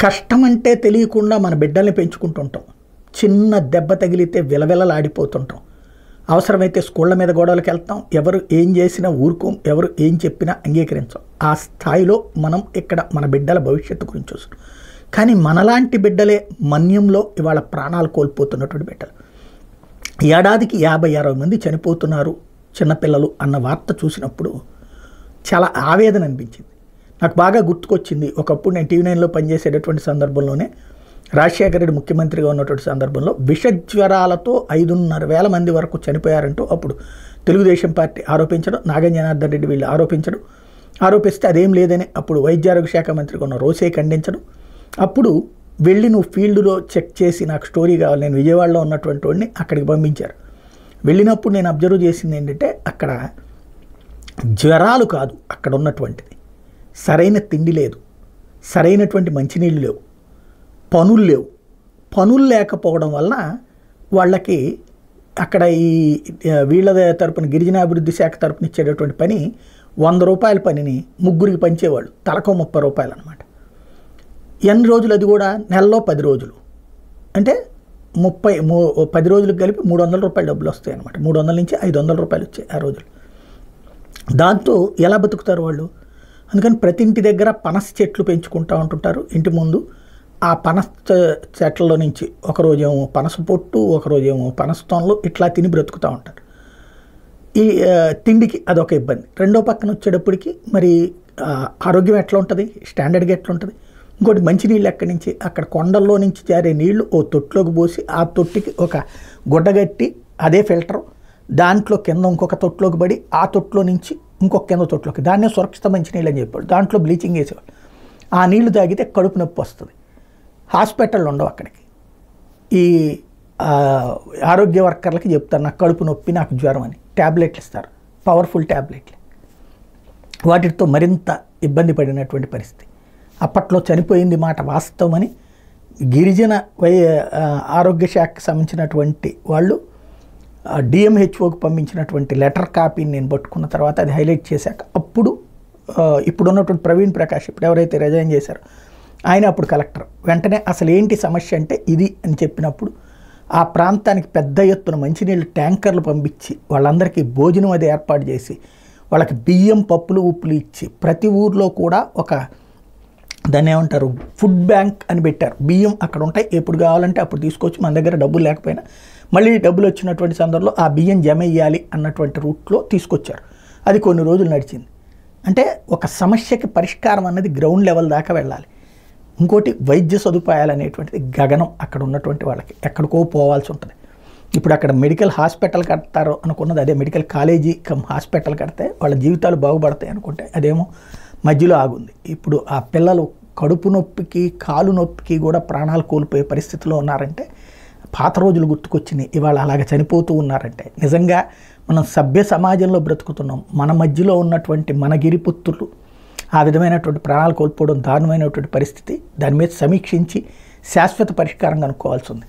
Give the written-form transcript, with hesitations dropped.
కష్టం అంటే తెలియకుండా మన బిడ్డల్ని పెంచుకుంటుంటాం. చిన్న దెబ్బ తగిలితే విలవిలలాడిపోతుంటాం. అవసరమైతే స్కూళ్ళ మీద గొడవలకు వెళ్తాం. ఎవరు ఏం చేసినా ఊరుకోం, ఎవరు ఏం చెప్పినా అంగీకరించాం. ఆ స్థాయిలో మనం ఇక్కడ మన బిడ్డల భవిష్యత్తు గురించి చూస్తాం. కానీ మనలాంటి బిడ్డలే మన్యంలో ఇవాళ ప్రాణాలు కోల్పోతున్నటువంటి బిడ్డలు. ఏడాదికి 50-60 మంది చనిపోతున్నారు చిన్నపిల్లలు అన్న వార్త చూసినప్పుడు చాలా ఆవేదన అనిపించింది. నాకు బాగా గుర్తుకొచ్చింది, ఒకప్పుడు నేను TV9లో పనిచేసేటటువంటి సందర్భంలోనే రాజశేఖర రెడ్డి ముఖ్యమంత్రిగా ఉన్నటువంటి సందర్భంలో విషజ్వరాలతో 5,500 మంది వరకు చనిపోయారంటూ అప్పుడు తెలుగుదేశం పార్టీ ఆరోపించడం, నాగం జనార్దన్ రెడ్డి వీళ్ళు ఆరోపిస్తే అదేం లేదని అప్పుడు వైద్య ఆరోగ్య శాఖ మంత్రిగా ఉన్న రోసే ఖండించడం. అప్పుడు వెళ్ళి నువ్వు ఫీల్డ్లో చెక్ చేసి నాకు స్టోరీ కావాలి, నేను విజయవాడలో ఉన్నటువంటి వాడిని అక్కడికి పంపించారు. వెళ్ళినప్పుడు నేను అబ్జర్వ్ చేసింది ఏంటంటే అక్కడ జ్వరాలు కాదు అక్కడ ఉన్నటువంటిది, సరైన తిండి లేదు, సరైనటువంటి మంచినీళ్ళు లేవు, పనులు లేవు. పనులు లేకపోవడం వలన వాళ్ళకి అక్కడ ఈ వీళ్ళ తరపున గిరిజనాభివృద్ధి శాఖ తరపున ఇచ్చేటటువంటి పని 100 రూపాయల పనిని ముగ్గురికి పంచేవాళ్ళు, తలకో 30 రూపాయలు అనమాట. ఎన్ని రోజులు? అది కూడా నెలలో 10 రోజులు అంటే 10 రోజులకు కలిపి 300 రూపాయలు డబ్బులు వస్తాయి అనమాట. 300 నుంచి 500 రూపాయలు వచ్చాయి ఆ రోజులు. దాంతో ఎలా బతుకుతారు వాళ్ళు? అందుకని ప్రతి ఇంటి దగ్గర పనస చెట్లు పెంచుకుంటూ ఉంటుంటారు ఇంటి ముందు. ఆ పనస చెట్లలో నుంచి ఒకరోజేమో పనస పొట్టు, ఒకరోజేమో పనస తొనలు, ఇట్లా తిని బ్రతుకుతూ ఉంటారు. ఈ తిండికి అదొక ఇబ్బంది. రెండో పక్కన వచ్చేటప్పటికి మరి ఆరోగ్యం ఎట్లా ఉంటుంది, స్టాండర్డ్గా ఎట్లా ఉంటుంది? ఇంకోటి మంచినీళ్ళు ఎక్కడి నుంచి, అక్కడ కొండల్లో నుంచి జారే నీళ్లు ఓ తొట్టులోకి పోసి ఆ తొట్టికి ఒక గుడ్డ కట్టి అదే ఫిల్టర్, దాంట్లో కింద ఇంకొక తొట్టులోకి పడి ఆ తొట్టులో నుంచి ఇంకొక కింద తొట్టులోకి, దాన్నే సురక్షిత మంచినీళ్ళు అని చెప్పాడు. దాంట్లో బ్లీచింగ్ వేసేవాడు. ఆ నీళ్లు తాగితే కడుపు నొప్పి వస్తుంది. హాస్పిటల్ ఉండవు అక్కడికి. ఈ ఆరోగ్య వర్కర్లకి చెప్తారు నాకు కడుపు నొప్పి, నాకు జ్వరం అని ట్యాబ్లెట్లు ఇస్తారు, పవర్ఫుల్ ట్యాబ్లెట్లు. వాటితో మరింత ఇబ్బంది పడినటువంటి పరిస్థితి. అప్పట్లో చనిపోయింది మాట వాస్తవమని గిరిజన ఆరోగ్య శాఖకు సంబంధించినటువంటి వాళ్ళు DMHOకి పంపించినటువంటి లెటర్ కాపీని నేను పట్టుకున్న తర్వాత అది హైలైట్ చేశాక అప్పుడు ఇప్పుడున్నటువంటి ప్రవీణ్ ప్రకాష్ ఇప్పుడు ఎవరైతే రిజైన్ చేశారో ఆయన అప్పుడు కలెక్టర్ వెంటనే అసలు ఏంటి సమస్య అంటే ఇది అని చెప్పినప్పుడు ఆ ప్రాంతానికి పెద్ద ఎత్తున మంచినీళ్ళు ట్యాంకర్లు పంపించి వాళ్ళందరికీ భోజనం అది ఏర్పాటు చేసి వాళ్ళకి బియ్యం, పప్పులు, ఉప్పులు ఇచ్చి ప్రతి ఊర్లో కూడా ఒక దాన్ని ఏమంటారు ఫుడ్ బ్యాంక్ అని పెట్టారు. బియ్యం అక్కడ ఉంటాయి, ఎప్పుడు కావాలంటే అప్పుడు తీసుకొచ్చి మన దగ్గర డబ్బులు లేకపోయినా మళ్ళీ డబ్బులు వచ్చినటువంటి సందర్భంలో ఆ బియ్యం జమ వేయాలి అన్నటువంటి రూట్లో తీసుకొచ్చారు. అది కొన్ని రోజులు నడిచింది. అంటే ఒక సమస్యకి పరిష్కారం అన్నది గ్రౌండ్ లెవెల్ దాకా వెళ్ళాలి. ఇంకోటి వైద్య సదుపాయాలు అనేటువంటిది గగనం అక్కడ ఉన్నటువంటి వాళ్ళకి, ఎక్కడికో పోవాల్సి ఉంటుంది. ఇప్పుడు అక్కడ మెడికల్ హాస్పిటల్ కడతారు అనుకున్నది అదే మెడికల్ కాలేజీ కమ్ హాస్పిటల్ కడితే వాళ్ళ జీవితాలు బాగుపడతాయి అనుకుంటే అదేమో మధ్యలో ఆగుంది. ఇప్పుడు ఆ పిల్లలు కడుపు నొప్పికి, కాలు నొప్పికి కూడా ప్రాణాలు కోల్పోయే పరిస్థితిలో ఉన్నారంటే పాత రోజులు గుర్తుకొచ్చినాయి. ఇవాళ అలాగ చనిపోతూ ఉన్నారంటే నిజంగా మనం సభ్య సమాజంలో బ్రతుకుతున్నాం. మన మధ్యలో ఉన్నటువంటి మన గిరిపుత్రులు ఆ విధమైనటువంటి ప్రాణాలు కోల్పోవడం దారుణమైనటువంటి పరిస్థితి. దాని మీద సమీక్షించి శాశ్వత పరిష్కారం కనుక్కోవాల్సి ఉంది.